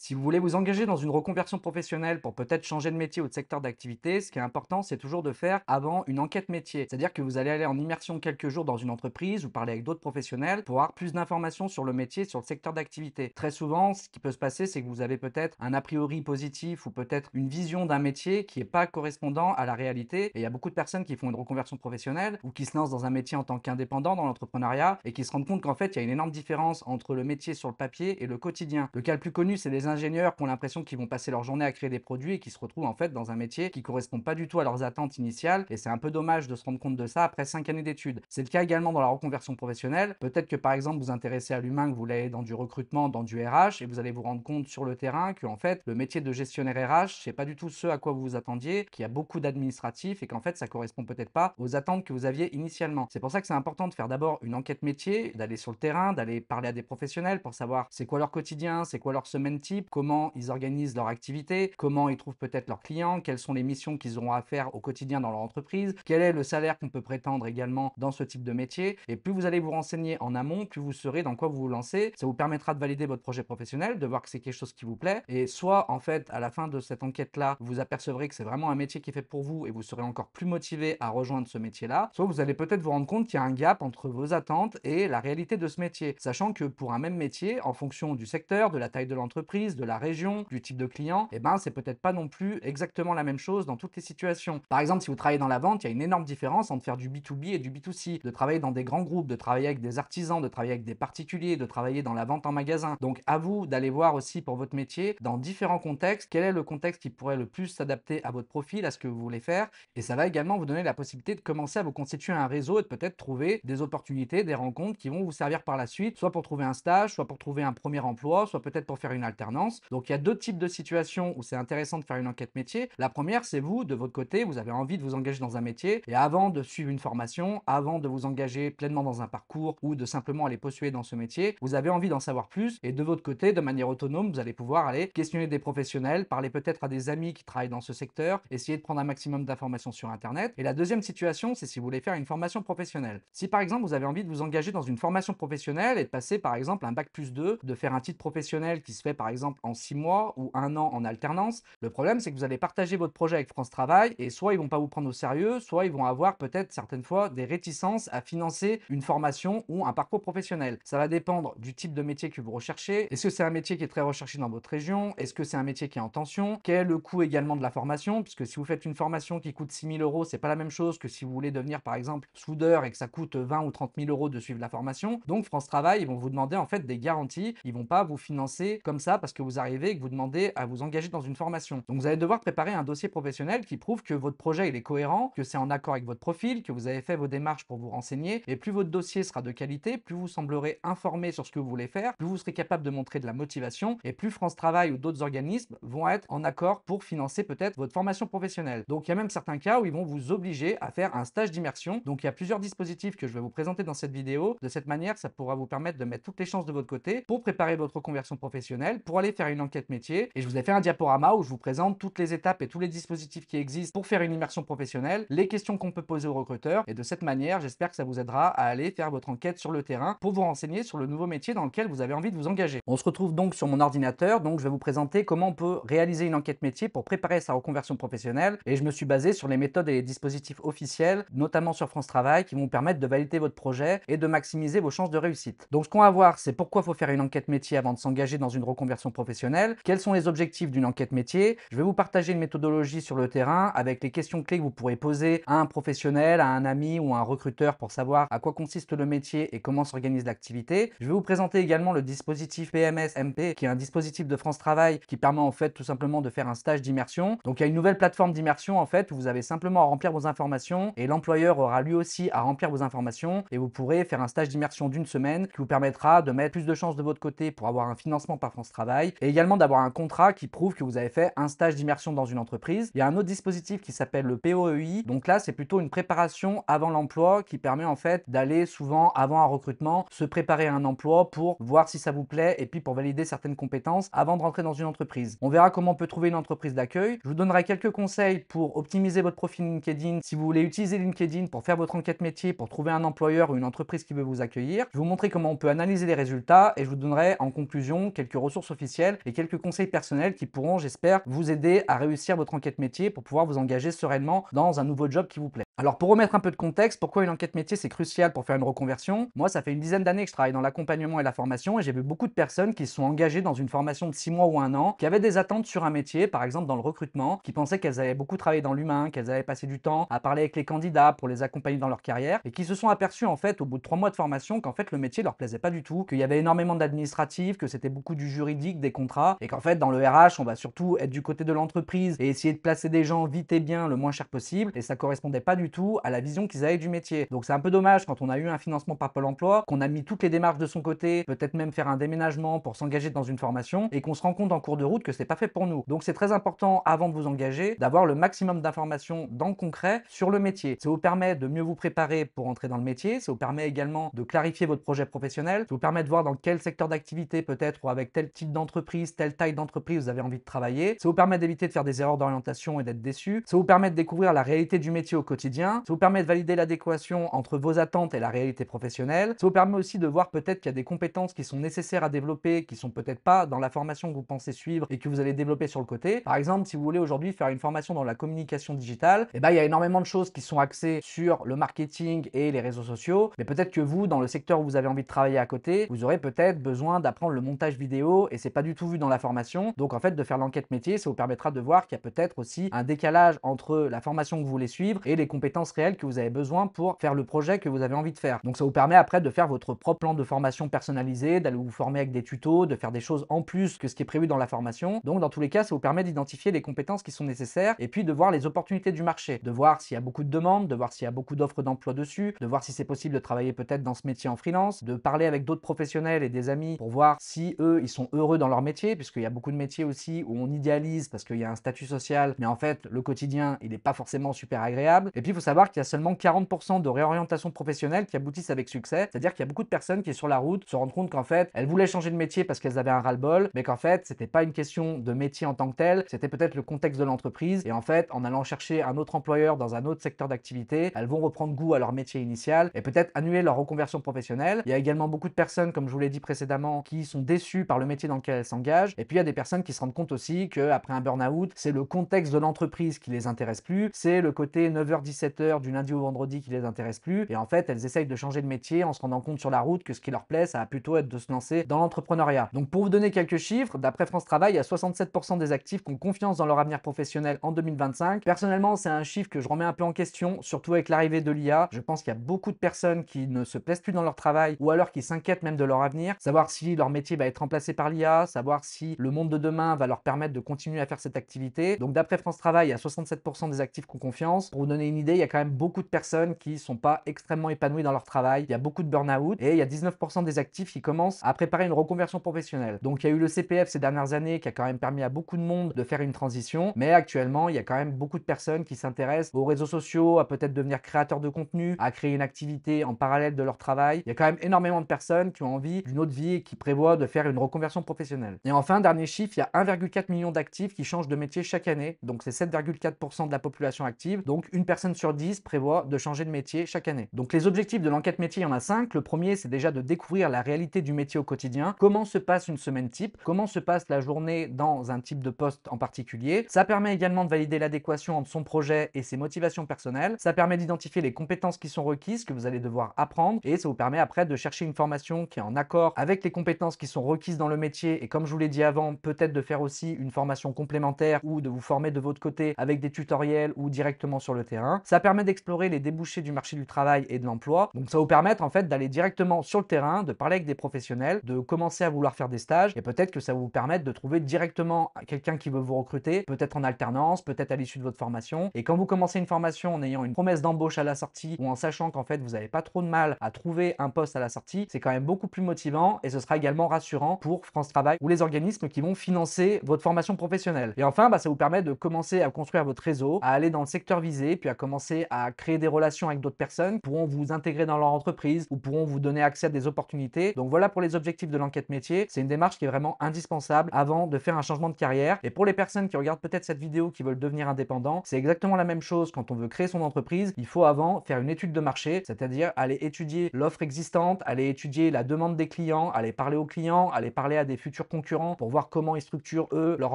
Si vous voulez vous engager dans une reconversion professionnelle pour peut-être changer de métier ou de secteur d'activité, ce qui est important, c'est toujours de faire avant une enquête métier. C'est-à-dire que vous allez aller en immersion quelques jours dans une entreprise ou parler avec d'autres professionnels pour avoir plus d'informations sur le métier, sur le secteur d'activité. Très souvent, ce qui peut se passer, c'est que vous avez peut-être un a priori positif ou peut-être une vision d'un métier qui n'est pas correspondant à la réalité. Et il y a beaucoup de personnes qui font une reconversion professionnelle ou qui se lancent dans un métier en tant qu'indépendant dans l'entrepreneuriat et qui se rendent compte qu'en fait, il y a une énorme différence entre le métier sur le papier et le quotidien. Le cas le plus connu, c'est les ingénieurs qui ont l'impression qu'ils vont passer leur journée à créer des produits et qui se retrouvent en fait dans un métier qui correspond pas du tout à leurs attentes initiales. Et c'est un peu dommage de se rendre compte de ça après 5 années d'études. C'est le cas également dans la reconversion professionnelle. Peut-être que par exemple, vous intéressez à l'humain, que vous voulez aller dans du recrutement, dans du RH, et vous allez vous rendre compte sur le terrain que en fait, le métier de gestionnaire RH, c'est pas du tout ce à quoi vous vous attendiez, qu'il y a beaucoup d'administratifs et qu'en fait, ça correspond peut-être pas aux attentes que vous aviez initialement. C'est pour ça que c'est important de faire d'abord une enquête métier, d'aller sur le terrain, d'aller parler à des professionnels pour savoir c'est quoi leur quotidien, c'est quoi leur semaine type, comment ils organisent leur activité, comment ils trouvent peut-être leurs clients, quelles sont les missions qu'ils auront à faire au quotidien dans leur entreprise, quel est le salaire qu'on peut prétendre également dans ce type de métier. Et plus vous allez vous renseigner en amont, plus vous saurez dans quoi vous vous lancez. Ça vous permettra de valider votre projet professionnel, de voir que c'est quelque chose qui vous plaît. Et soit en fait, à la fin de cette enquête-là, vous apercevrez que c'est vraiment un métier qui est fait pour vous et vous serez encore plus motivé à rejoindre ce métier-là. Soit vous allez peut-être vous rendre compte qu'il y a un gap entre vos attentes et la réalité de ce métier. Sachant que pour un même métier, en fonction du secteur, de la taille de l'entreprise, de la région, du type de client, et ben c'est peut-être pas non plus exactement la même chose dans toutes les situations. Par exemple, si vous travaillez dans la vente, il y a une énorme différence entre faire du B2B et du B2C, de travailler dans des grands groupes, de travailler avec des artisans, de travailler avec des particuliers, de travailler dans la vente en magasin. Donc à vous d'aller voir aussi pour votre métier dans différents contextes, quel est le contexte qui pourrait le plus s'adapter à votre profil, à ce que vous voulez faire, et ça va également vous donner la possibilité de commencer à vous constituer un réseau et de peut-être trouver des opportunités, des rencontres qui vont vous servir par la suite, soit pour trouver un stage, soit pour trouver un premier emploi, soit peut-être pour faire une alternance. Donc il y a deux types de situations où c'est intéressant de faire une enquête métier. La première, c'est vous, de votre côté, vous avez envie de vous engager dans un métier et avant de suivre une formation, avant de vous engager pleinement dans un parcours ou de simplement aller postuler dans ce métier, vous avez envie d'en savoir plus et de votre côté, de manière autonome, vous allez pouvoir aller questionner des professionnels, parler peut-être à des amis qui travaillent dans ce secteur, essayer de prendre un maximum d'informations sur Internet. Et la deuxième situation, c'est si vous voulez faire une formation professionnelle. Si par exemple vous avez envie de vous engager dans une formation professionnelle et de passer par exemple un bac plus 2, de faire un titre professionnel qui se fait par exemple en 6 mois ou un an en alternance, le problème c'est que vous allez partager votre projet avec France Travail et soit ils vont pas vous prendre au sérieux, soit ils vont avoir peut-être certaines fois des réticences à financer une formation ou un parcours professionnel. Ça va dépendre du type de métier que vous recherchez. Est-ce que c'est un métier qui est très recherché dans votre région? Est-ce que c'est un métier qui est en tension? Quel est le coût également de la formation? Puisque si vous faites une formation qui coûte 6 000 euros, c'est pas la même chose que si vous voulez devenir par exemple soudeur et que ça coûte 20 ou 30 000 euros de suivre la formation. Donc France Travail, ils vont vous demander en fait des garanties. Ils vont pas vous financer comme ça parce que vous arrivez et que vous demandez à vous engager dans une formation. Donc vous allez devoir préparer un dossier professionnel qui prouve que votre projet il est cohérent, que c'est en accord avec votre profil, que vous avez fait vos démarches pour vous renseigner. Et plus votre dossier sera de qualité, plus vous semblerez informé sur ce que vous voulez faire, plus vous serez capable de montrer de la motivation et plus France Travail ou d'autres organismes vont être en accord pour financer peut-être votre formation professionnelle. Donc il y a même certains cas où ils vont vous obliger à faire un stage d'immersion. Donc il y a plusieurs dispositifs que je vais vous présenter dans cette vidéo. De cette manière, ça pourra vous permettre de mettre toutes les chances de votre côté pour préparer votre reconversion professionnelle, pour aller faire une enquête métier. Et je vous ai fait un diaporama où je vous présente toutes les étapes et tous les dispositifs qui existent pour faire une immersion professionnelle, les questions qu'on peut poser aux recruteurs. Et de cette manière, j'espère que ça vous aidera à aller faire votre enquête sur le terrain pour vous renseigner sur le nouveau métier dans lequel vous avez envie de vous engager. On se retrouve donc sur mon ordinateur, donc je vais vous présenter comment on peut réaliser une enquête métier pour préparer sa reconversion professionnelle. Et je me suis basé sur les méthodes et les dispositifs officiels, notamment sur France Travail, qui vont vous permettre de valider votre projet et de maximiser vos chances de réussite. Donc ce qu'on va voir, c'est pourquoi il faut faire une enquête métier avant de s'engager dans une reconversion professionnelle, quels sont les objectifs d'une enquête métier. Je vais vous partager une méthodologie sur le terrain avec les questions clés que vous pourrez poser à un professionnel, à un ami ou à un recruteur pour savoir à quoi consiste le métier et comment s'organise l'activité. Je vais vous présenter également le dispositif PMS-MP, qui est un dispositif de France Travail qui permet en fait tout simplement de faire un stage d'immersion. Donc il y a une nouvelle plateforme d'immersion en fait où vous avez simplement à remplir vos informations et l'employeur aura lui aussi à remplir vos informations et vous pourrez faire un stage d'immersion d'une semaine qui vous permettra de mettre plus de chances de votre côté pour avoir un financement par France Travail et également d'avoir un contrat qui prouve que vous avez fait un stage d'immersion dans une entreprise. Il y a un autre dispositif qui s'appelle le POEI. Donc là, c'est plutôt une préparation avant l'emploi qui permet en fait d'aller souvent avant un recrutement, se préparer à un emploi pour voir si ça vous plaît et puis pour valider certaines compétences avant de rentrer dans une entreprise. On verra comment on peut trouver une entreprise d'accueil. Je vous donnerai quelques conseils pour optimiser votre profil LinkedIn si vous voulez utiliser LinkedIn pour faire votre enquête métier, pour trouver un employeur ou une entreprise qui veut vous accueillir. Je vais vous montrer comment on peut analyser les résultats et je vous donnerai en conclusion quelques ressources officielles essentiels et quelques conseils personnels qui pourront, j'espère, vous aider à réussir votre enquête métier pour pouvoir vous engager sereinement dans un nouveau job qui vous plaît. Alors pour remettre un peu de contexte, pourquoi une enquête métier c'est crucial pour faire une reconversion? Moi ça fait une dizaine d'années que je travaille dans l'accompagnement et la formation et j'ai vu beaucoup de personnes qui se sont engagées dans une formation de 6 mois ou 1 an, qui avaient des attentes sur un métier, par exemple dans le recrutement, qui pensaient qu'elles allaient beaucoup travailler dans l'humain, qu'elles allaient passer du temps à parler avec les candidats pour les accompagner dans leur carrière et qui se sont aperçues en fait au bout de 3 mois de formation qu'en fait le métier leur plaisait pas du tout, qu'il y avait énormément d'administratifs, que c'était beaucoup du juridique, des contrats et qu'en fait dans le RH on va surtout être du côté de l'entreprise et essayer de placer des gens vite et bien le moins cher possible et ça correspondait pas du tout à la vision qu'ils avaient du métier. Donc c'est un peu dommage quand on a eu un financement par Pôle emploi, qu'on a mis toutes les démarches de son côté, peut-être même faire un déménagement pour s'engager dans une formation et qu'on se rend compte en cours de route que c'est pas fait pour nous. Donc c'est très important avant de vous engager d'avoir le maximum d'informations dans le concret sur le métier. Ça vous permet de mieux vous préparer pour entrer dans le métier, ça vous permet également de clarifier votre projet professionnel, ça vous permet de voir dans quel secteur d'activité peut-être ou avec tel type d'entreprise, telle taille d'entreprise vous avez envie de travailler, ça vous permet d'éviter de faire des erreurs d'orientation et d'être déçu, ça vous permet de découvrir la réalité du métier au quotidien, ça vous permet de valider l'adéquation entre vos attentes et la réalité professionnelle. Ça vous permet aussi de voir peut-être qu'il y a des compétences qui sont nécessaires à développer, qui sont peut-être pas dans la formation que vous pensez suivre et que vous allez développer sur le côté. Par exemple, si vous voulez aujourd'hui faire une formation dans la communication digitale, il y a énormément de choses qui sont axées sur le marketing et les réseaux sociaux, mais peut-être que vous, dans le secteur où vous avez envie de travailler à côté, vous aurez peut-être besoin d'apprendre le montage vidéo et c'est pas du tout vu dans la formation. Donc en fait, de faire l'enquête métier, ça vous permettra de voir qu'il y a peut-être aussi un décalage entre la formation que vous voulez suivre et les compétences réelles que vous avez besoin pour faire le projet que vous avez envie de faire. Donc ça vous permet après de faire votre propre plan de formation personnalisé, d'aller vous former avec des tutos, de faire des choses en plus que ce qui est prévu dans la formation. Donc dans tous les cas, ça vous permet d'identifier les compétences qui sont nécessaires et puis de voir les opportunités du marché, de voir s'il y a beaucoup de demandes, de voir s'il y a beaucoup d'offres d'emploi dessus, de voir si c'est possible de travailler peut-être dans ce métier en freelance, de parler avec d'autres professionnels et des amis pour voir si eux, ils sont heureux dans leur métier, puisqu'il y a beaucoup de métiers aussi où on idéalise parce qu'il y a un statut social, mais en fait, le quotidien, il n'est pas forcément super agréable. Et puis, il faut savoir qu'il y a seulement 40% de réorientation professionnelle qui aboutissent avec succès. C'est-à-dire qu'il y a beaucoup de personnes qui, sur la route, se rendent compte qu'en fait, elles voulaient changer de métier parce qu'elles avaient un ras-le-bol, mais qu'en fait, c'était pas une question de métier en tant que tel, c'était peut-être le contexte de l'entreprise. Et en fait, en allant chercher un autre employeur dans un autre secteur d'activité, elles vont reprendre goût à leur métier initial et peut-être annuler leur reconversion professionnelle. Il y a également beaucoup de personnes, comme je vous l'ai dit précédemment, qui sont déçues par le métier dans lequel elles s'engagent. Et puis, il y a des personnes qui se rendent compte aussi qu'après un burn-out, c'est le contexte de l'entreprise qui les intéresse plus, c'est le côté 9h-17h du lundi au vendredi qui les intéresse plus. Et en fait, elles essayent de changer de métier en se rendant compte sur la route que ce qui leur plaît, ça va plutôt être de se lancer dans l'entrepreneuriat. Donc pour vous donner quelques chiffres, d'après France Travail, il y a 67% des actifs qui ont confiance dans leur avenir professionnel en 2025. Personnellement, c'est un chiffre que je remets un peu en question, surtout avec l'arrivée de l'IA. Je pense qu'il y a beaucoup de personnes qui ne se plaisent plus dans leur travail ou alors qui s'inquiètent même de leur avenir, savoir si leur métier va être remplacé par l'IA, savoir si le monde de demain va leur permettre de continuer à faire cette activité. Donc d'après France Travail, il y a 67% des actifs qui ont confiance. Pour vous donner une idée, il y a quand même beaucoup de personnes qui sont pas extrêmement épanouies dans leur travail. Il y a beaucoup de burn-out et il y a 19% des actifs qui commencent à préparer une reconversion professionnelle. Donc il y a eu le CPF ces dernières années qui a quand même permis à beaucoup de monde de faire une transition, mais actuellement, il y a quand même beaucoup de personnes qui s'intéressent aux réseaux sociaux, à peut-être devenir créateur de contenu, à créer une activité en parallèle de leur travail. Il y a quand même énormément de personnes qui ont envie d'une autre vie et qui prévoient de faire une reconversion professionnelle. Et enfin, dernier chiffre, il y a 1,4 million d'actifs qui changent de métier chaque année. Donc c'est 7,4% de la population active. Donc une personne sur 10 prévoit de changer de métier chaque année. Donc les objectifs de l'enquête métier, il y en a 5. Le premier, c'est déjà de découvrir la réalité du métier au quotidien. Comment se passe une semaine type? Comment se passe la journée dans un type de poste en particulier? Ça permet également de valider l'adéquation entre son projet et ses motivations personnelles. Ça permet d'identifier les compétences qui sont requises, que vous allez devoir apprendre. Et ça vous permet après de chercher une formation qui est en accord avec les compétences qui sont requises dans le métier. Et comme je vous l'ai dit avant, peut-être de faire aussi une formation complémentaire ou de vous former de votre côté avec des tutoriels ou directement sur le terrain. Ça permet d'explorer les débouchés du marché du travail et de l'emploi. Donc ça va vous permettre en fait d'aller directement sur le terrain, de parler avec des professionnels, de commencer à vouloir faire des stages et peut-être que ça va vous permettre de trouver directement quelqu'un qui veut vous recruter, peut-être en alternance, peut-être à l'issue de votre formation. Et quand vous commencez une formation en ayant une promesse d'embauche à la sortie ou en sachant qu'en fait vous n'avez pas trop de mal à trouver un poste à la sortie, c'est quand même beaucoup plus motivant et ce sera également rassurant pour France Travail ou les organismes qui vont financer votre formation professionnelle. Et enfin, ça vous permet de commencer à construire votre réseau, à aller dans le secteur visé, puis à commencer commencer à créer des relations avec d'autres personnes, pourront vous intégrer dans leur entreprise ou pourront vous donner accès à des opportunités. Donc voilà pour les objectifs de l'enquête métier. C'est une démarche qui est vraiment indispensable avant de faire un changement de carrière. Et pour les personnes qui regardent peut-être cette vidéo qui veulent devenir indépendants, c'est exactement la même chose quand on veut créer son entreprise. Il faut avant faire une étude de marché, c'est-à-dire aller étudier l'offre existante, aller étudier la demande des clients, aller parler aux clients, aller parler à des futurs concurrents pour voir comment ils structurent eux leur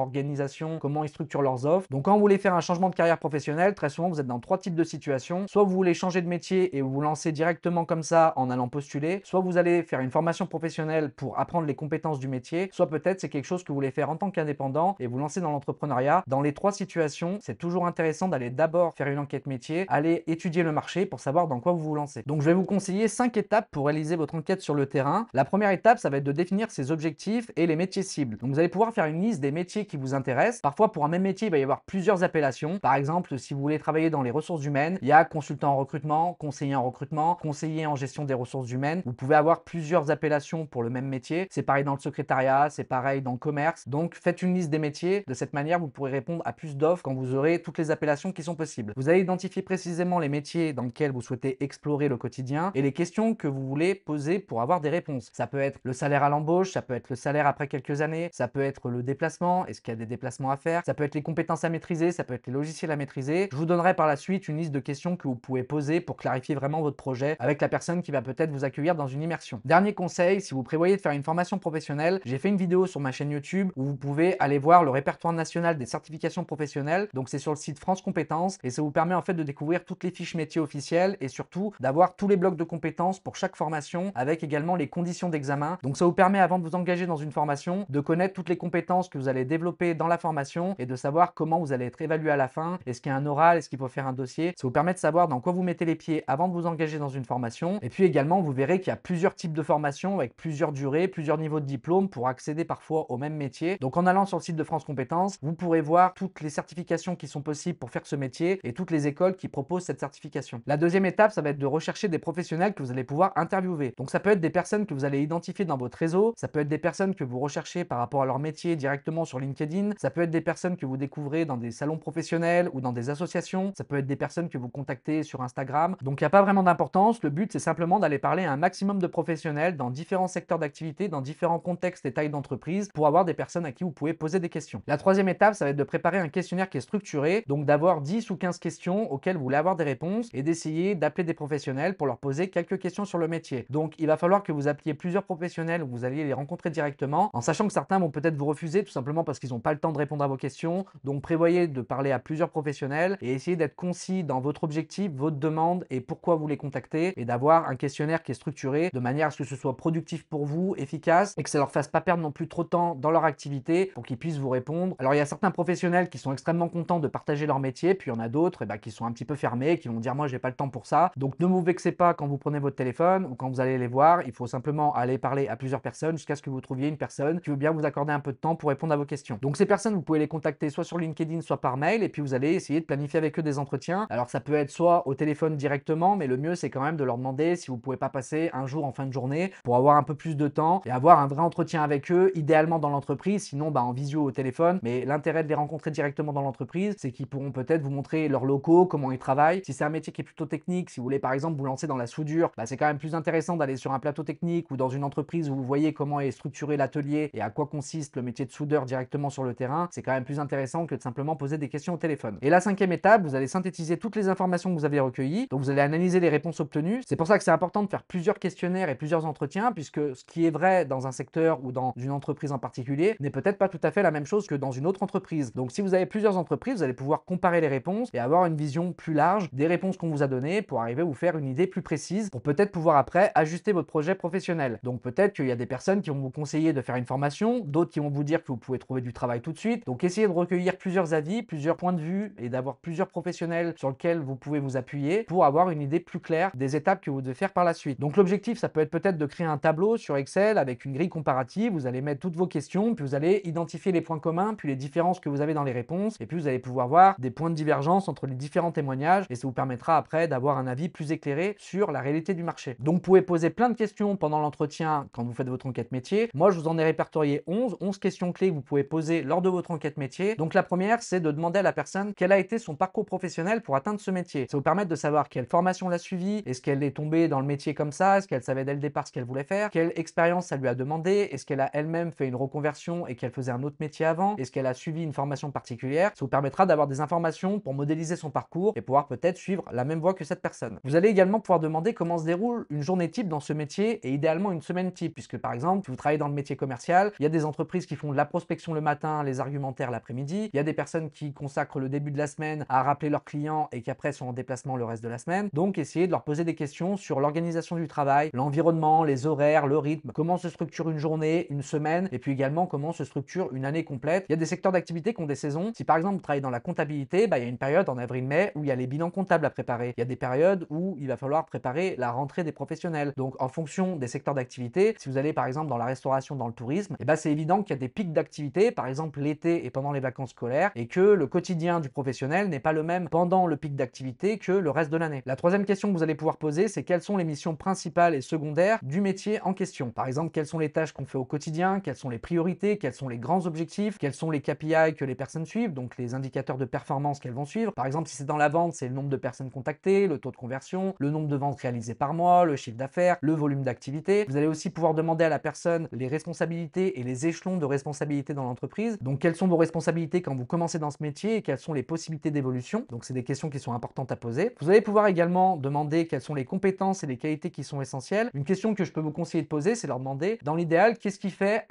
organisation, comment ils structurent leurs offres. Donc quand vous voulez faire un changement de carrière professionnelle, très souvent vous êtes dans 3 types de situations. Soit vous voulez changer de métier et vous vous lancez directement comme ça en allant postuler, soit vous allez faire une formation professionnelle pour apprendre les compétences du métier, soit peut-être c'est quelque chose que vous voulez faire en tant qu'indépendant et vous lancer dans l'entrepreneuriat. Dans les 3 situations, c'est toujours intéressant d'aller d'abord faire une enquête métier, aller étudier le marché pour savoir dans quoi vous vous lancez. Donc je vais vous conseiller 5 étapes pour réaliser votre enquête sur le terrain. La première étape, ça va être de définir ses objectifs et les métiers cibles. Donc vous allez pouvoir faire une liste des métiers qui vous intéressent. Parfois pour un même métier, il va y avoir plusieurs appellations. Par exemple, si vous voulez travailler dans les ressources humaines, il y a consultant en recrutement, conseiller en recrutement, conseiller en gestion des ressources humaines. Vous pouvez avoir plusieurs appellations pour le même métier. C'est pareil dans le secrétariat, c'est pareil dans le commerce. Donc faites une liste des métiers. De cette manière, vous pourrez répondre à plus d'offres quand vous aurez toutes les appellations qui sont possibles. Vous allez identifier précisément les métiers dans lesquels vous souhaitez explorer le quotidien et les questions que vous voulez poser pour avoir des réponses. Ça peut être le salaire à l'embauche, ça peut être le salaire après quelques années, ça peut être le déplacement, est-ce qu'il y a des déplacements à faire, ça peut être les compétences à maîtriser, ça peut être les logiciels à maîtriser. Je vous donnerai par la suite une liste de questions que vous pouvez poser pour clarifier vraiment votre projet avec la personne qui va peut-être vous accueillir dans une immersion. Dernier conseil, si vous prévoyez de faire une formation professionnelle, j'ai fait une vidéo sur ma chaîne YouTube où vous pouvez aller voir le répertoire national des certifications professionnelles. Donc c'est sur le site France Compétences et ça vous permet en fait de découvrir toutes les fiches métiers officielles et surtout d'avoir tous les blocs de compétences pour chaque formation avec également les conditions d'examen. Donc ça vous permet avant de vous engager dans une formation de connaître toutes les compétences que vous allez développer dans la formation et de savoir comment vous allez être évalué à la fin. Est-ce qu'il y a un oral, est-ce qu'il faut faire un dossier? Ça vous permet de savoir dans quoi vous mettez les pieds avant de vous engager dans une formation. Et puis également, vous verrez qu'il y a plusieurs types de formations avec plusieurs durées, plusieurs niveaux de diplôme pour accéder parfois au même métier. Donc en allant sur le site de France Compétences, vous pourrez voir toutes les certifications qui sont possibles pour faire ce métier et toutes les écoles qui proposent cette certification. La deuxième étape, ça va être de rechercher des professionnels que vous allez pouvoir interviewer. Donc ça peut être des personnes que vous allez identifier dans votre réseau, ça peut être des personnes que vous recherchez par rapport à leur métier directement sur LinkedIn, ça peut être des personnes que vous découvrez dans des salons professionnels ou dans des associations, ça peut être des personnes que vous contactez sur Instagram. Donc il n'y a pas vraiment d'importance, le but c'est simplement d'aller parler à un maximum de professionnels dans différents secteurs d'activité, dans différents contextes et tailles d'entreprise pour avoir des personnes à qui vous pouvez poser des questions. La troisième étape, ça va être de préparer un questionnaire qui est structuré, donc d'avoir 10 ou 15 questions auxquelles vous voulez avoir des réponses et d'essayer d'appeler des professionnels pour leur poser quelques questions sur le métier. Donc il va falloir que vous appeliez plusieurs professionnels où vous alliez les rencontrer directement, en sachant que certains vont peut-être vous refuser tout simplement parce qu'ils n'ont pas le temps de répondre à vos questions. Donc prévoyez de parler à plusieurs professionnels et essayez d'être concis dans votre objectif, votre demande et pourquoi vous les contactez et d'avoir un questionnaire qui est structuré de manière à ce que ce soit productif pour vous, efficace et que ça leur fasse pas perdre non plus trop de temps dans leur activité pour qu'ils puissent vous répondre. Alors il y a certains professionnels qui sont extrêmement contents de partager leur métier, puis il y en a d'autres qui sont un petit peu fermés, qui vont dire moi j'ai pas le temps pour ça. Donc ne vous vexez pas quand vous prenez votre téléphone ou quand vous allez les voir, il faut simplement aller parler à plusieurs personnes jusqu'à ce que vous trouviez une personne qui veut bien vous accorder un peu de temps pour répondre à vos questions. Donc ces personnes, vous pouvez les contacter soit sur LinkedIn, soit par mail et puis vous allez essayer de planifier avec eux des entretiens. Alors ça peut être soit au téléphone directement, mais le mieux c'est quand même de leur demander si vous pouvez pas passer un jour en fin de journée pour avoir un peu plus de temps et avoir un vrai entretien avec eux, idéalement dans l'entreprise, sinon en visio au téléphone. Mais l'intérêt de les rencontrer directement dans l'entreprise, c'est qu'ils pourront peut-être vous montrer leurs locaux, comment ils travaillent. Si c'est un métier qui est plutôt technique, si vous voulez par exemple vous lancer dans la soudure, c'est quand même plus intéressant d'aller sur un plateau technique ou dans une entreprise où vous voyez comment est structuré l'atelier et à quoi consiste le métier de soudeur directement sur le terrain. C'est quand même plus intéressant que de simplement poser des questions au téléphone. Et la cinquième étape, vous allez synthétiser toutes les informations que vous avez recueillies. Donc vous allez analyser les réponses obtenues. C'est pour ça que c'est important de faire plusieurs questionnaires et plusieurs entretiens, puisque ce qui est vrai dans un secteur ou dans une entreprise en particulier n'est peut-être pas tout à fait la même chose que dans une autre entreprise. Donc si vous avez plusieurs entreprises, vous allez pouvoir comparer les réponses et avoir une vision plus large des réponses qu'on vous a données pour arriver à vous faire une idée plus précise pour peut-être pouvoir après ajuster votre projet professionnel. Donc peut-être qu'il y a des personnes qui vont vous conseiller de faire une formation, d'autres qui vont vous dire que vous pouvez trouver du travail tout de suite. Donc essayez de recueillir plusieurs avis, plusieurs points de vue et d'avoir plusieurs professionnels sur lesquels vous pouvez vous appuyer pour avoir une idée plus claire des étapes que vous devez faire par la suite. Donc l'objectif, ça peut être peut-être de créer un tableau sur Excel avec une grille comparative. Vous allez mettre toutes vos questions, puis vous allez identifier les points communs, puis les différences que vous avez dans les réponses, et puis vous allez pouvoir voir des points de divergence entre les différents témoignages, et ça vous permettra après d'avoir un avis plus éclairé sur la réalité du marché. Donc vous pouvez poser plein de questions pendant l'entretien quand vous faites votre enquête métier. Moi, je vous en ai répertorié 11 questions clés que vous pouvez poser lors de votre enquête métier. Donc la première, c'est de demander à la personne quel a été son parcours professionnel pour pour atteindre ce métier. Ça vous permet de savoir quelle formation elle a suivi, est-ce qu'elle est tombée dans le métier comme ça, est-ce qu'elle savait dès le départ ce qu'elle voulait faire, quelle expérience ça lui a demandé, est-ce qu'elle a elle-même fait une reconversion et qu'elle faisait un autre métier avant, est-ce qu'elle a suivi une formation particulière. Ça vous permettra d'avoir des informations pour modéliser son parcours et pouvoir peut-être suivre la même voie que cette personne. Vous allez également pouvoir demander comment se déroule une journée type dans ce métier et idéalement une semaine type, puisque par exemple, si vous travaillez dans le métier commercial, il y a des entreprises qui font de la prospection le matin, les argumentaires l'après-midi, il y a des personnes qui consacrent le début de la semaine à rappeler leurs clients et qui après sont en déplacement le reste de la semaine. Donc essayez de leur poser des questions sur l'organisation du travail, l'environnement, les horaires, le rythme, comment se structure une journée, une semaine, et puis également comment se structure une année complète. Il y a des secteurs d'activité qui ont des saisons. Si par exemple vous travaillez dans la comptabilité, il y a une période en avril-mai où il y a les bilans comptables à préparer. Il y a des périodes où il va falloir préparer la rentrée des professionnels. Donc en fonction des secteurs d'activité, si vous allez par exemple dans la restauration, dans le tourisme, c'est évident qu'il y a des pics d'activité, par exemple l'été et pendant les vacances scolaires, et que le quotidien du professionnel n'est pas le même pendant le pic d'activité que le reste de l'année. La troisième question que vous allez pouvoir poser, c'est quelles sont les missions principales et secondaires du métier en question. Par exemple, quelles sont les tâches qu'on fait au quotidien, quelles sont les priorités, quels sont les grands objectifs, quels sont les KPI que les personnes suivent, donc les indicateurs de performance qu'elles vont suivre. Par exemple, si c'est dans la vente, c'est le nombre de personnes contactées, le taux de conversion, le nombre de ventes réalisées par mois, le chiffre d'affaires, le volume d'activité. Vous allez aussi pouvoir demander à la personne les responsabilités et les échelons de responsabilité dans l'entreprise. Donc, quelles sont vos responsabilités quand vous commencez dans ce métier et quelles sont les possibilités d'évolution. Donc, c'est des questions qui sont importantes à poser. Vous allez pouvoir également demander quelles sont les compétences et les qualités qui sont essentielles. Une question que je peux vous conseiller de poser, c'est leur demander, dans l'idéal, qu'est-ce qui fait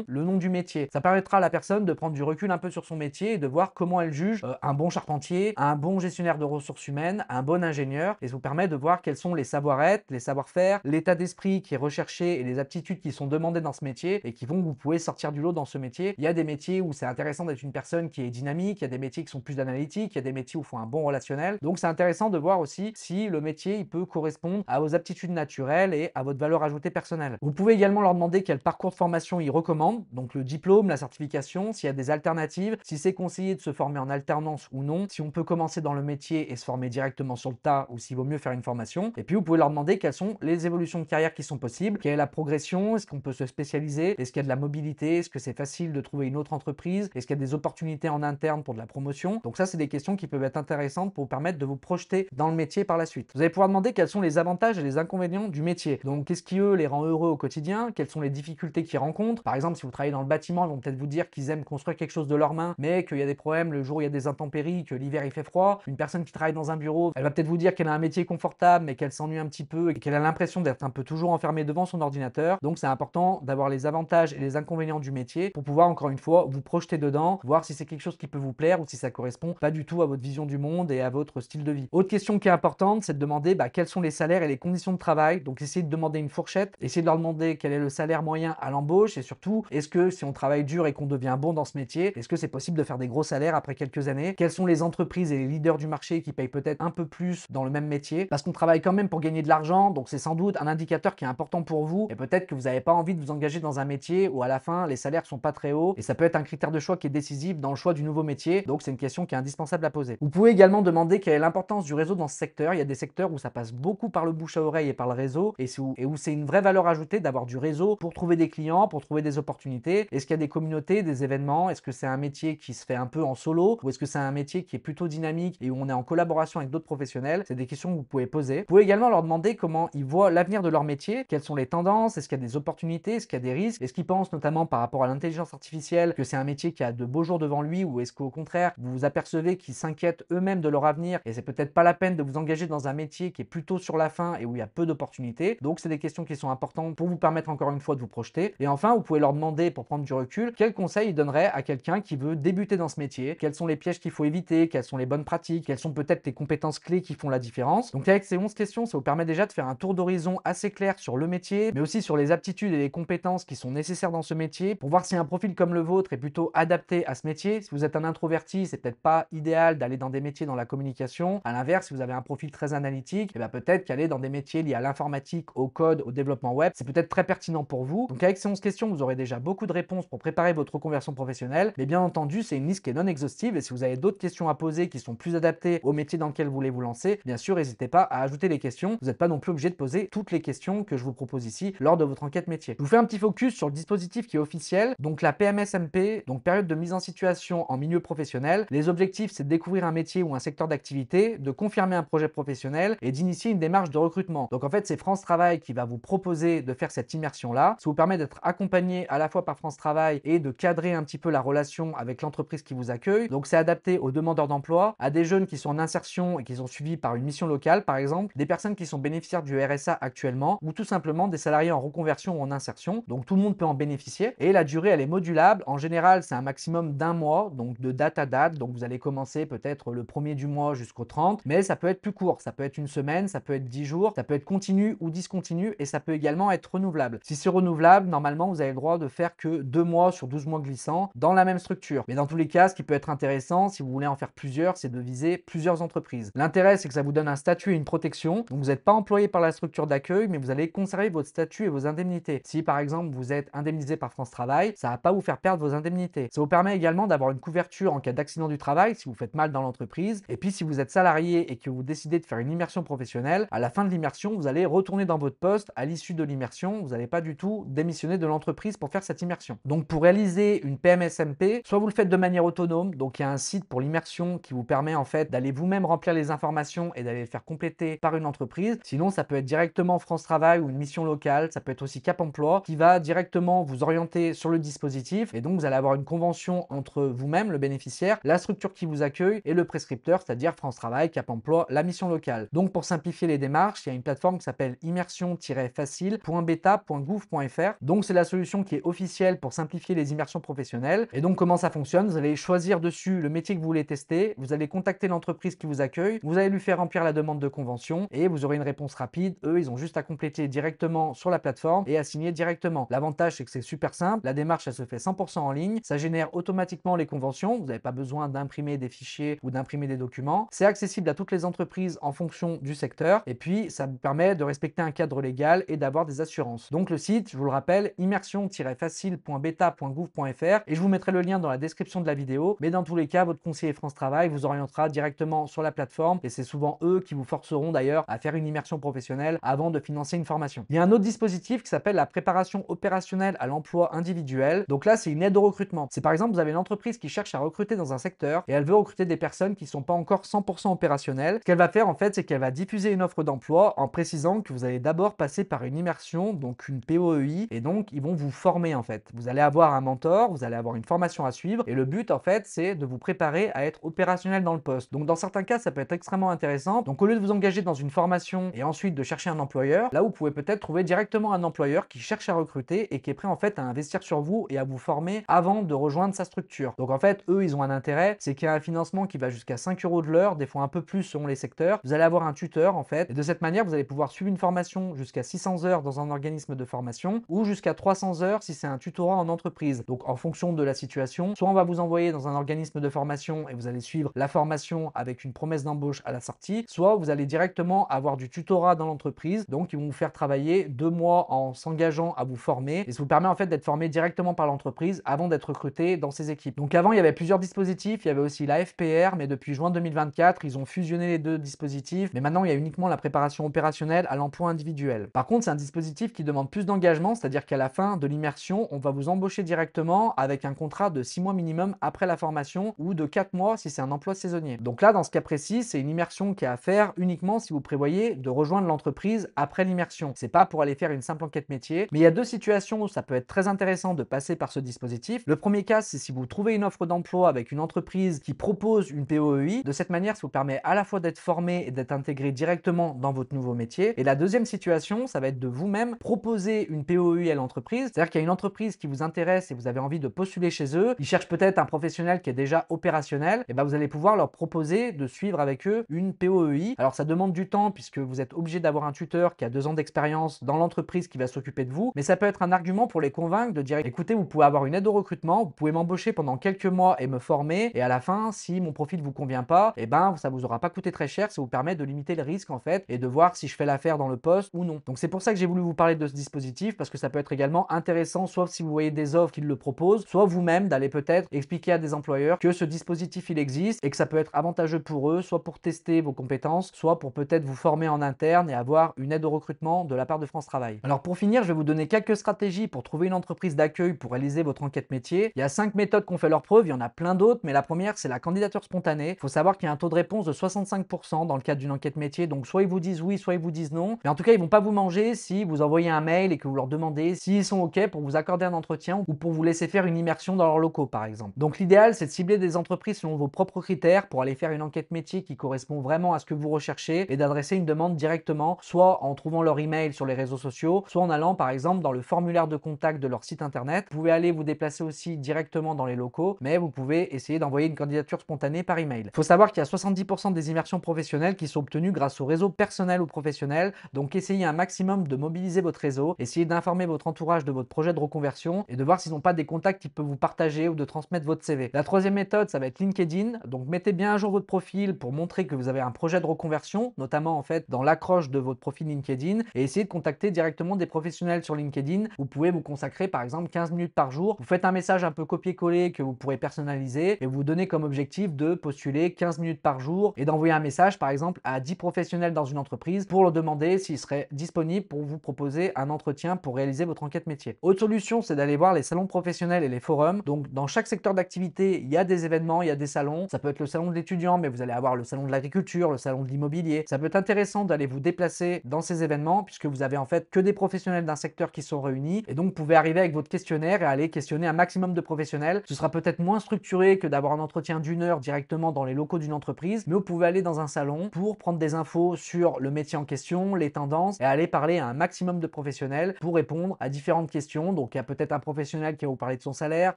le nom du métier. Ça permettra à la personne de prendre du recul un peu sur son métier et de voir comment elle juge un bon charpentier, un bon gestionnaire de ressources humaines, un bon ingénieur, et ça vous permet de voir quels sont les savoir-être, les savoir-faire, l'état d'esprit qui est recherché et les aptitudes qui sont demandées dans ce métier et qui font que vous pouvez sortir du lot dans ce métier. Il y a des métiers où c'est intéressant d'être une personne qui est dynamique, il y a des métiers qui sont plus d'analytique, il y a des métiers où il faut un bon relationnel. Donc c'est intéressant de voir aussi si le métier il peut correspondre à vos aptitudes naturelles et à votre valeur ajoutée personnelle. Vous pouvez également leur demander quel parcours de formation ils recommandent, donc le diplôme, la certification, s'il y a des alternatives, si c'est conseillé de se former en alternance ou non, si on peut commencer dans le métier et se former directement sur le tas ou s'il vaut mieux faire une formation. Et puis vous pouvez leur demander quelles sont les évolutions de carrière qui sont possibles, quelle est la progression, est-ce qu'on peut se spécialiser, est-ce qu'il y a de la mobilité, est-ce que c'est facile de trouver une autre entreprise, est-ce qu'il y a des opportunités en interne pour de la promotion. Donc ça, c'est des questions qui peuvent être intéressantes pour vous permettre de vous projeter dans le métier par la suite. Vous allez pouvoir demander quels sont les avantages et les inconvénients du métier. Donc qu'est-ce qui eux les rend heureux au quotidien, quelles sont les difficultés qu'ils rencontrent. Par exemple, si vous travaillez dans le bâtiment, ils vont peut-être vous dire qu'ils aiment construire quelque chose de leurs mains, mais qu'il y a des problèmes le jour où il y a des intempéries, que l'hiver il fait froid. Une personne qui travaille dans un bureau, elle va peut-être vous dire qu'elle a un métier confortable, mais qu'elle s'ennuie un petit peu et qu'elle a l'impression d'être un peu toujours enfermée devant son ordinateur. Donc c'est important d'avoir les avantages et les inconvénients du métier pour pouvoir encore une fois vous projeter dedans, voir si c'est quelque chose qui peut vous plaire ou si ça correspond pas du tout à votre vision du monde et à votre style de vie. Autre question qui est importante, c'est de demander quels sont les salaires et les conditions de travail. Donc essayez de demander une fourchette, essayez de leur demander quel est le salaire moyen à l'embauche et surtout, est-ce que si on travaille dur et qu'on devient bon dans ce métier, est-ce que c'est possible de faire des gros salaires après quelques années? Quelles sont les entreprises et les leaders du marché qui payent peut-être un peu plus dans le même métier? Parce qu'on travaille quand même pour gagner de l'argent, donc c'est sans doute un indicateur qui est important pour vous et peut-être que vous n'avez pas envie de vous engager dans un métier où à la fin les salaires sont pas très hauts et ça peut être un critère de choix qui est décisif dans le choix du nouveau métier. Donc c'est une question qui est indispensable à poser. Vous pouvez également demander quelle est l'importance du réseau dans ce secteur. Il y a des secteurs où ça passe beaucoup par le bouche à oreille et par le réseau et où c'est une vraie valeur ajoutée d'avoir du réseau pour trouver des clients, pour trouver des opportunités. Est-ce qu'il y a des communautés, des événements? Est-ce que c'est un métier qui se fait un peu en solo ou est-ce que c'est un métier qui est plutôt dynamique et où on est en collaboration avec d'autres professionnels? C'est des questions que vous pouvez poser. Vous pouvez également leur demander comment ils voient l'avenir de leur métier, quelles sont les tendances, est-ce qu'il y a des opportunités, est-ce qu'il y a des risques, est-ce qu'ils pensent notamment par rapport à l'intelligence artificielle que c'est un métier qui a de beaux jours devant lui ou est-ce qu'au contraire vous vous apercevez qu'ils s'inquiètent eux-mêmes de leur avenir et c'est peut-être pas la peine de vous engager dans un métier qui est plutôt sur la fin et où il y a peu d'opportunités. Donc c'est des questions qui sont importantes pour vous permettre encore une fois de vous projeter. Et enfin, vous pouvez leur demander pour prendre du recul quels conseils ils donneraient à quelqu'un qui veut débuter dans ce métier, quels sont les pièges qu'il faut éviter, quelles sont les bonnes pratiques, quelles sont peut-être les compétences clés qui font la différence. Donc avec ces 11 questions, ça vous permet déjà de faire un tour d'horizon assez clair sur le métier, mais aussi sur les aptitudes et les compétences qui sont nécessaires dans ce métier pour voir si un profil comme le vôtre est plutôt adapté à ce métier. Si vous êtes un introverti, c'est peut-être pas idéal d'aller dans des métiers dans la communication. À l'inverse, si vous avez un profil très analytique, et peut-être qu'aller dans des métiers liés à l'informatique, au code, au développement web, c'est peut-être très pertinent pour vous. Donc avec ces 11 questions, vous aurez déjà beaucoup de réponses pour préparer votre reconversion professionnelle. Mais bien entendu, c'est une liste qui est non exhaustive et si vous avez d'autres questions à poser qui sont plus adaptées au métier dans lequel vous voulez vous lancer, bien sûr, n'hésitez pas à ajouter les questions. Vous n'êtes pas non plus obligé de poser toutes les questions que je vous propose ici lors de votre enquête métier. Je vous fais un petit focus sur le dispositif qui est officiel, donc la PMSMP, donc période de mise en situation en milieu professionnel. Les objectifs, c'est de découvrir un métier ou un secteur secteur d'activité, de confirmer un projet professionnel et d'initier une démarche de recrutement. Donc en fait, c'est France Travail qui va vous proposer de faire cette immersion-là. Ça vous permet d'être accompagné à la fois par France Travail et de cadrer un petit peu la relation avec l'entreprise qui vous accueille. Donc c'est adapté aux demandeurs d'emploi, à des jeunes qui sont en insertion et qui sont suivis par une mission locale par exemple, des personnes qui sont bénéficiaires du RSA actuellement ou tout simplement des salariés en reconversion ou en insertion. Donc tout le monde peut en bénéficier et la durée elle est modulable. En général, c'est un maximum d'un mois, donc de date à date. Donc vous allez commencer peut-être le premier du mois jusqu'au 30, mais ça peut être plus court. Ça peut être une semaine, ça peut être 10 jours, ça peut être continu ou discontinu et ça peut également être renouvelable. Si c'est renouvelable, normalement vous avez le droit de faire que 2 mois sur 12 mois glissants dans la même structure. Mais dans tous les cas, ce qui peut être intéressant, si vous voulez en faire plusieurs, c'est de viser plusieurs entreprises. L'intérêt, c'est que ça vous donne un statut et une protection. Donc vous n'êtes pas employé par la structure d'accueil, mais vous allez conserver votre statut et vos indemnités. Si par exemple vous êtes indemnisé par France Travail, ça ne va pas vous faire perdre vos indemnités. Ça vous permet également d'avoir une couverture en cas d'accident du travail si vous faites mal dans l'entreprise. Et puis si vous êtes salarié et que vous décidez de faire une immersion professionnelle, à la fin de l'immersion, vous allez retourner dans votre poste à l'issue de l'immersion. Vous n'allez pas du tout démissionner de l'entreprise pour faire cette immersion. Donc pour réaliser une PMSMP, soit vous le faites de manière autonome, donc il y a un site pour l'immersion qui vous permet en fait d'aller vous-même remplir les informations et d'aller les faire compléter par une entreprise. Sinon, ça peut être directement France Travail ou une mission locale, ça peut être aussi Cap Emploi qui va directement vous orienter sur le dispositif et donc vous allez avoir une convention entre vous-même, le bénéficiaire, la structure qui vous accueille et le prescripteur, c'est-à-dire France Travail, Cap Emploi, la mission locale. Donc pour simplifier les démarches, il y a une plateforme qui s'appelle immersion-facile.beta.gouv.fr. Donc c'est la solution qui est officielle pour simplifier les immersions professionnelles. Et donc comment ça fonctionne? Vous allez choisir dessus le métier que vous voulez tester, vous allez contacter l'entreprise qui vous accueille, vous allez lui faire remplir la demande de convention et vous aurez une réponse rapide. Eux, ils ont juste à compléter directement sur la plateforme et à signer directement. L'avantage, c'est que c'est super simple. La démarche, elle se fait 100% en ligne. Ça génère automatiquement les conventions. Vous n'avez pas besoin d'imprimer des fichiers ou d'imprimer des documents. C'est accessible à toutes les entreprises en fonction du secteur. Et puis, ça vous permet de respecter un cadre légal et d'avoir des assurances. Donc, le site, je vous le rappelle, immersion-facile.beta.gouv.fr et je vous mettrai le lien dans la description de la vidéo. Mais dans tous les cas, votre conseiller France Travail vous orientera directement sur la plateforme et c'est souvent eux qui vous forceront d'ailleurs à faire une immersion professionnelle avant de financer une formation. Il y a un autre dispositif qui s'appelle la préparation opérationnelle à l'emploi individuel. Donc là, c'est une aide au recrutement. C'est par exemple, vous avez une entreprise qui cherche à recruter dans un secteur et elle veut recruter des personnes qui ne sont pas encore 100% opérationnelles. Ce qu'elle va faire en fait, c'est qu'elle va diffuser une offre d'emploi en précisant que vous allez d'abord passer par une immersion, donc une POEI, et donc ils vont vous former en fait. Vous allez avoir un mentor, vous allez avoir une formation à suivre et le but en fait, c'est de vous préparer à être opérationnel dans le poste. Donc dans certains cas, ça peut être extrêmement intéressant. Donc au lieu de vous engager dans une formation et ensuite de chercher un employeur, là vous pouvez peut-être trouver directement un employeur qui cherche à recruter et qui est prêt en fait à investir sur vous et à vous former avant de rejoindre sa structure. Donc en fait, eux, ils ont un intérêt, c'est qu'il y a un financement qui va jusqu'à 5 euros de l'heure, des fois un peu plus selon les secteurs. Vous allez avoir un tuteur en fait et de cette manière, vous allez pouvoir suivre une formation jusqu'à 600 heures dans un organisme de formation ou jusqu'à 300 heures si c'est un tutorat en entreprise. Donc en fonction de la situation, soit on va vous envoyer dans un organisme de formation et vous allez suivre la formation avec une promesse d'embauche à la sortie, soit vous allez directement avoir du tutorat dans l'entreprise, donc ils vont vous faire travailler 2 mois en s'engageant à vous former et ça vous permet en fait d'être formé directement par l'entreprise avant d'être recruté dans ces équipes. Donc avant il y avait plusieurs dispositifs, il y avait aussi la FPR, mais depuis juin 2024 ils ont fusionné les deux dispositifs, mais maintenant il y a uniquement la préparation opérationnelle à l'emploi individuel. Par contre c'est un dispositif qui demande plus d'engagement, c'est-à-dire qu'à la fin de l'immersion on va vous embaucher directement avec un contrat de 6 mois minimum après la formation ou de 4 mois si c'est un emploi saisonnier. Donc là dans ce cas précis c'est une immersion qui est à faire uniquement si vous prévoyez de rejoindre l'entreprise après l'immersion. C'est pas pour aller faire une simple enquête métier, mais il y a deux situations où ça peut être très intéressant de passer par ce dispositif. Le premier cas, c'est si vous trouvez une offre d'emploi avec une entreprise qui propose une POEI. De cette manière, ça vous permet à la fois d'être formé et d'être intégré directement dans votre nouveau métier. Et la deuxième situation, ça va être de vous-même proposer une POEI à l'entreprise. C'est-à-dire qu'il y a une entreprise qui vous intéresse et vous avez envie de postuler chez eux. Ils cherchent peut-être un professionnel qui est déjà opérationnel. Et ben vous allez pouvoir leur proposer de suivre avec eux une POEI. Alors ça demande du temps puisque vous êtes obligé d'avoir un tuteur qui a 2 ans d'expérience dans l'entreprise qui va s'occuper de vous. Mais ça peut être un argument pour les convaincre de dire écoutez, vous pouvez avoir une aide au recrutement, vous pouvez m'embaucher pendant quelques mois et me former. Et à la fin, si mon profil vous convient pas, et ben ça vous aura pas coûté très cher. Ça vous permet de limiter le risque en fait et de voir si je fais l'affaire dans le poste ou non. Donc c'est pour ça que j'ai voulu vous parler de ce dispositif parce que ça peut être également intéressant, soit si vous voyez des offres qui le proposent, soit vous-même d'aller peut-être expliquer à des employeurs que ce dispositif il existe et que ça peut être avantageux pour eux, soit pour tester vos compétences, soit pour peut-être vous former en interne et avoir une aide au recrutement de la part de France Travail. Alors pour finir, je vais vous donner quelques stratégies pour trouver une entreprise d'accueil pour réaliser votre enquête métier. Il y a 5 méthodes qui ont fait leur preuve, il y en a plein d'autres, mais la première c'est la candidature spontanée. Il faut savoir qu'il y a un taux de réponse de 65% dans le cadre d'une enquête métier. Donc soit ils vous disent oui, soit ils vous disent non. Mais en tout cas, ils vont pas vous manger si vous envoyez un mail et que vous leur demandez s'ils sont OK pour vous accorder un entretien ou pour vous laisser faire une immersion dans leurs locaux, par exemple. Donc l'idéal, c'est de cibler des entreprises selon vos propres critères pour aller faire une enquête métier qui correspond vraiment à ce que vous recherchez et d'adresser une demande directement, soit en trouvant leur email sur les réseaux sociaux, soit en allant par exemple dans le formulaire de contact de leur site internet. Vous pouvez aller vous déplacer aussi directement dans les locaux, mais vous pouvez essayer d'envoyer une candidature spontanée par email. Il faut savoir qu'il y a 70% des immersions professionnelles qui sont obtenues grâce au réseau personnel ou professionnel, donc essayez un maximum de mobiliser votre réseau, essayez d'informer votre entourage de votre projet de reconversion et de voir s'ils n'ont pas des contacts qui peuvent vous partager ou de transmettre votre CV. La troisième méthode, ça va être LinkedIn, donc mettez bien à jour votre profil pour montrer que vous avez un projet de reconversion, notamment en fait dans l'accroche de votre profil LinkedIn, et essayez de contacter directement des professionnels sur LinkedIn. Vous pouvez vous consacrer par exemple 15 minutes par jour, vous faites un message un peu copier-coller que vous pourrez personnaliser et vous donnez comme objectif de postuler 15 minutes par jour et d'envoyer un message par exemple à 10 professionnels dans une entreprise pour leur demander s'ils seraient disponibles pour vous proposer un entretien pour réaliser votre enquête métier. Autre solution, c'est d'aller voir les salons professionnels et les forums. Donc dans chaque secteur d'activité, il y a des événements, il y a des salons. Ça peut être le salon de l'étudiant, mais vous allez avoir le salon de l'agriculture, le salon de l'immobilier. Ça peut être intéressant d'aller vous déplacer dans ces événements puisque vous avez en fait que des professionnels d'un secteur qui sont réunis et donc vous pouvez arriver avec votre questionnaire et aller questionner un maximum de professionnels. Ce sera peut-être moins structuré que d'avoir un entretien d'une heure directement dans les locaux d'une entreprise, mais vous pouvez aller dans un salon pour prendre des infos sur le métier en question, les tendances et aller parler à un maximum de professionnels pour répondre à différentes questions. Donc il y a peut-être un professionnel qui va vous parler de son salaire,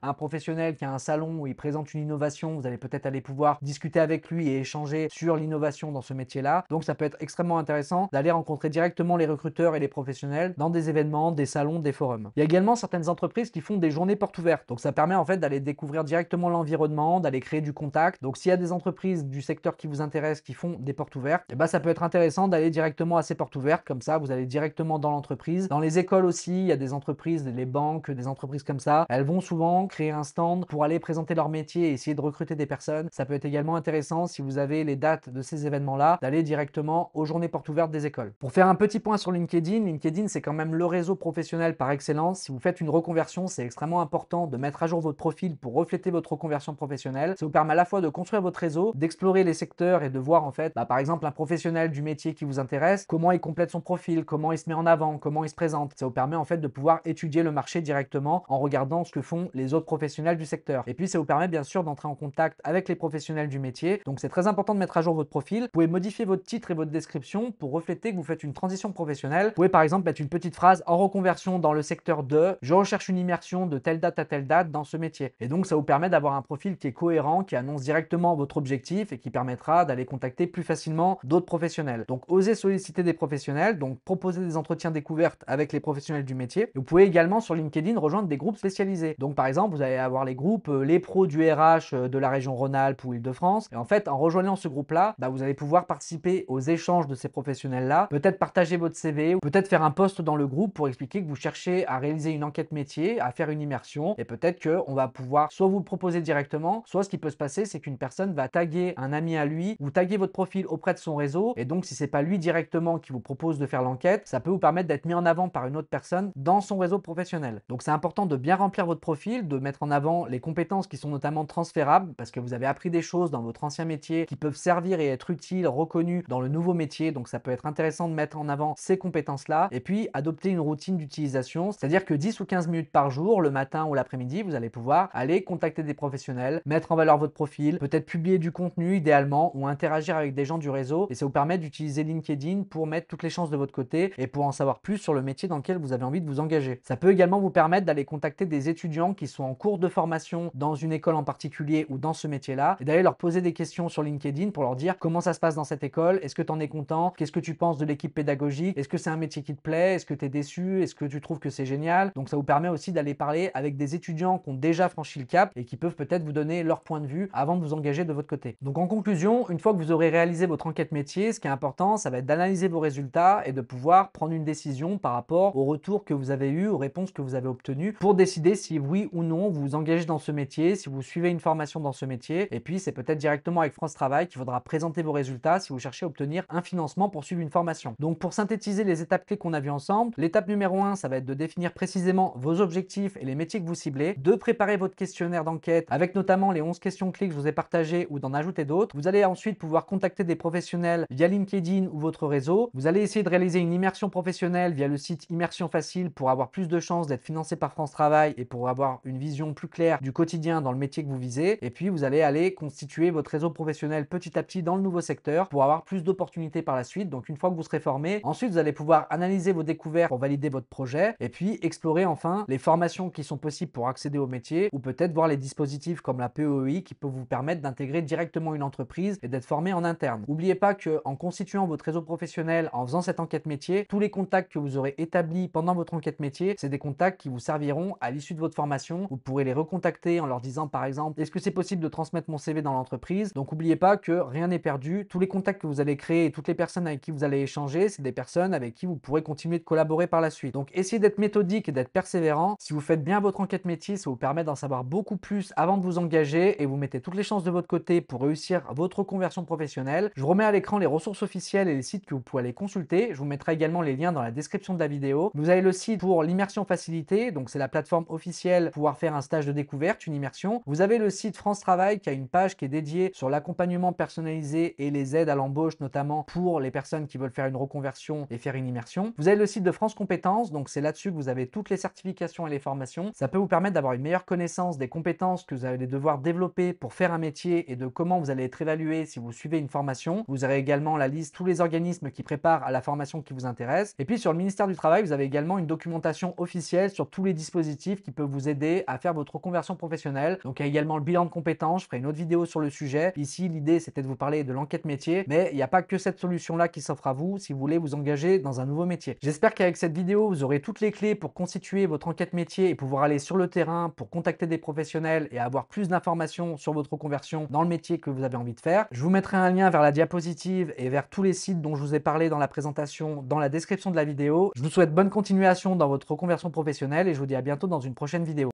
un professionnel qui a un salon où il présente une innovation, vous allez peut-être aller pouvoir discuter avec lui et échanger sur l'innovation dans ce métier-là. Donc ça peut être extrêmement intéressant d'aller rencontrer directement les recruteurs et les professionnels dans des événements, des salons, des forums. Il y a également certaines entreprises qui font des journées portes ouvertes. Donc ça permet en fait d'aller découvrir directement l'environnement, d'aller créer du contact. Donc s'il y a des entreprises du secteur qui vous intéressent qui font des portes ouvertes, et ben ça peut être intéressant d'aller directement à ces portes ouvertes. Comme ça, vous allez directement dans l'entreprise. Dans les écoles aussi, il y a des entreprises, les banques, des entreprises comme ça. Elles vont souvent créer un stand pour aller présenter leur métier et essayer de recruter des personnes. Ça peut être également intéressant si vous avez les dates de ces événements-là, d'aller directement aux journées portes ouvertes des écoles. Pour faire un petit point sur LinkedIn, LinkedIn c'est quand même le réseau professionnel par excellence. Si vous faites une reconversion, c'est extrêmement important de mettre à jour votre profil pour refléter votre reconversion professionnelle. Ça vous permet à la fois de construire votre réseau, d'explorer les secteurs et de voir en fait, par exemple un professionnel du métier qui vous intéresse, comment il complète son profil, comment il se met en avant, comment il se présente. Ça vous permet en fait de pouvoir étudier le marché directement en regardant ce que font les autres professionnels du secteur. Et puis ça vous permet bien sûr d'entrer en contact avec les professionnels du métier. Donc c'est très important de mettre à jour votre profil. Vous pouvez modifier votre titre et votre description pour refléter que vous faites une transition professionnelle. Vous pouvez par exemple mettre une petite phrase en reconversion dans le secteur de je recherche une immersion de telle date à telle date dans ce métier. Et donc ça vous permet d'avoir un profil qui est cohérent, qui annonce directement votre objectif et qui permettra d'aller contacter plus facilement d'autres professionnels. Donc osez solliciter des professionnels, donc proposer des entretiens découvertes avec les professionnels du métier. Et vous pouvez également sur LinkedIn rejoindre des groupes spécialisés. Donc par exemple, vous allez avoir les groupes les pros du RH de la région Rhône-Alpes ou Île-de-France. Et en fait, en rejoignant ce groupe-là, vous allez pouvoir participer aux échanges de ces professionnels-là, peut-être partager votre CV ou peut-être faire un post dans le groupe pour expliquer que vous cherchez à réaliser une enquête métier, à faire une immersion et peut-être qu'on va pouvoir soit vous le proposer directement, soit ce qui peut se passer, c'est qu'une personne va taguer un ami à lui ou taguer votre profil auprès de son réseau et donc si c'est pas lui directement qui vous propose de faire l'enquête, ça peut vous permettre d'être mis en avant par une autre personne dans son réseau professionnel. Donc c'est important de bien remplir votre profil, de mettre en avant les compétences qui sont notamment transférables parce que vous avez appris des choses dans votre ancien métier qui peuvent servir et être utiles, reconnues dans le nouveau métier. Donc ça peut être intéressant de mettre en avant ces compétences-là et puis adopter une routine d'utilisation, c'est-à-dire que 10 ou 15 minutes par jour, le matin ou l'après-midi, vous allez pouvoir aller contacter des professionnels, mettre en valeur votre profil, peut-être publier du contenu idéalement ou interagir avec des gens du réseau et ça vous permet d'utiliser LinkedIn pour mettre toutes les chances de votre côté et pour en savoir plus sur le métier dans lequel vous avez envie de vous engager. Ça peut également vous permettre d'aller contacter des étudiants qui sont en cours de formation dans une école en particulier ou dans ce métier-là et d'aller leur poser des questions sur LinkedIn pour leur dire comment ça se passe dans cette école, est-ce que tu en es content, qu'est-ce que tu penses de l'équipe pédagogique, est-ce que c'est un métier qui te plaît, est-ce que tu es déçu, est-ce que tu trouves que c'est génial. Donc ça vous permet aussi d'aller parler avec des étudiants qui ont déjà franchi le cap et qui peuvent peut-être vous donner leur point de vue avant de vous engager de votre côté. Donc en conclusion, une fois que vous aurez réalisé votre enquête métier, ce qui est important, ça va être d'analyser vos résultats et de pouvoir prendre une décision par rapport aux retours que vous avez eu, aux réponses que vous avez obtenues pour décider si oui ou non vous vous engagez dans ce métier, si vous suivez une formation dans ce métier. Et puis c'est peut-être directement avec France Travail qu'il faudra présenter vos résultats si vous cherchez à obtenir un financement pour suivre une formation. Donc pour synthétiser les étapes clés qu'on a vues ensemble, l'étape numéro 1, ça va être de définir précisément vos objectifs et les métiers que vous ciblez, de préparer votre questionnaire d'enquête avec notamment les 11 questions clés que je vous ai partagées ou d'en ajouter d'autres. Vous allez ensuite pouvoir contacter des professionnels via LinkedIn ou votre réseau. Vous allez essayer de réaliser une immersion professionnelle via le site Immersion Facile pour avoir plus de chances d'être financé par France Travail et pour avoir une vision plus claire du quotidien dans le métier que vous visez. Et puis, vous allez aller constituer votre réseau professionnel petit à petit dans le nouveau secteur pour avoir plus d'opportunités par la suite. Donc, une fois que vous serez formé, ensuite, vous allez pouvoir analyser vos découvertes pour valider votre projet et puis explorer enfin les formations qui sont possibles pour accéder au métier ou peut-être voir les dispositifs comme la POEI qui peuvent vous permettre d'intégrer directement une entreprise et d'être formé en interne. N'oubliez pas qu'en constituant votre réseau professionnel, en faisant cette enquête métier, tous les contacts que vous aurez établis pendant votre enquête métier, c'est des contacts qui vous serviront à l'issue de votre formation. Vous pourrez les recontacter en leur disant par exemple, est-ce que c'est possible de transmettre mon CV dans l'entreprise? Donc n'oubliez pas que rien n'est perdu. Tous les contacts que vous allez créer et toutes les personnes avec qui vous allez échanger, c'est des personnes avec qui vous pourrez continuer de collaborer par la suite. Donc essayez d'être méthodique et d'être persévérant. Si vous faites bien votre enquête métier, ça vous permet d'en savoir beaucoup plus avant de vous engager et vous mettez toutes les chances de votre côté pour réussir votre reconversion professionnelle. Je vous remets à l'écran les ressources officielles et les sites que vous pouvez aller consulter. Je vous mettrai également les liens dans la description de la vidéo. Vous avez le site pour l'immersion facilitée, donc c'est la plateforme officielle pour pouvoir faire un stage de découverte, une immersion. Vous avez le site France Travail qui a une page qui est dédiée sur l'accompagnement personnalisé et les aides à l'embauche, notamment pour les personnes qui veulent faire une reconversion et faire une immersion. Vous avez le site de France Compétences, donc c'est là-dessus que vous avez toutes les certifications et les formations. Ça peut vous permettre d'avoir une meilleure connaissance des compétences que vous allez devoir développer pour faire un métier et de comment vous allez être évalué si vous suivez une formation. Vous aurez également la liste, tous les organismes qui préparent à la formation qui vous intéresse. Et puis sur le ministère du Travail, vous avez également une documentation officielle sur tous les dispositifs qui peuvent vous aider à faire votre reconversion professionnelle. Donc il y a également le bilan de compétences, je ferai une autre vidéo sur le sujet. Ici, l'idée c'était de vous parler de l'enquête métier, mais il n'y a pas que cette solution-là qui s'offre à vous si vous voulez vous engager dans un nouveau métier. J'espère qu'avec cette vidéo, vous aurez toutes les clés pour constituer votre enquête métier et pouvoir aller sur le terrain pour contacter des professionnels et avoir plus d'informations sur votre reconversion dans le métier que vous avez envie de faire. Je vous mettrai un lien vers la diapositive et vers tous les sites dont je vous ai parlé dans la présentation dans la description de la vidéo. Je vous souhaite bonne continuation dans votre reconversion professionnelle et je vous dis à bientôt dans une prochaine vidéo.